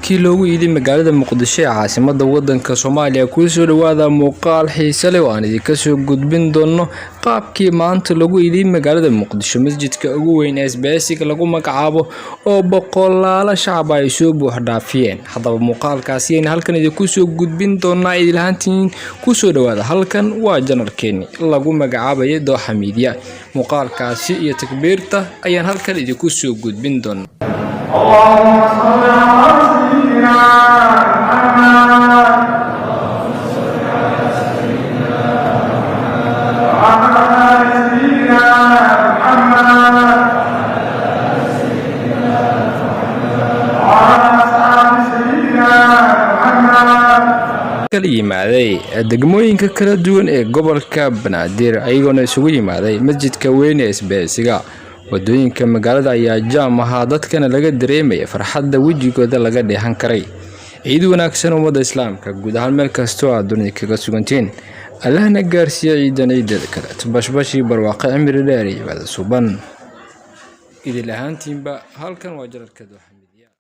kii loogu yidhi magaalada Muqdisho ee caasimadda waddanka Soomaaliya ku soo dhawaada muuqaal xiiso leh oo aan idinka soo gudbin doono qaabkii maanta lagu yidhi magaalada Muqdisho masjidka ugu weyn ee isbaahaysiga lagu magacaabo oo boqolaal shacab ay soo buux dhaafiyeen. Haddaba muuqaalkaasi ayaan halkan idinku soo gudbin doonaa idil ahaantiin ku soo dhawaada. Halkan waa janarkeeni lagu magacaabayo Dooxa Media. muuqaalkaasi iyo takbiirta ayaan halkan idinku soo gudbin doonaa. اللهم صل على سيدنا kala yimaaday degmooyinka kala duwan ee gobolka Banaadir ayagoona isugu yimaaday masjidka weyn ee isbaahaysiga. wadooyinka magaalada ayaa jaam ahaa, dadkana laga dareemay farxadda wajigooda laga dheehan karay. ciid wanaagsan ummadda islaamka guud ahaan meel kasta oo aad dunida kaga sugantiin. Allahna gaarsiiyo ciidan ciideeda kale bashbashi barwaaqo cimri dheer iyo wada suban idil ahaantiinba. halkan waa jararka Dooxa.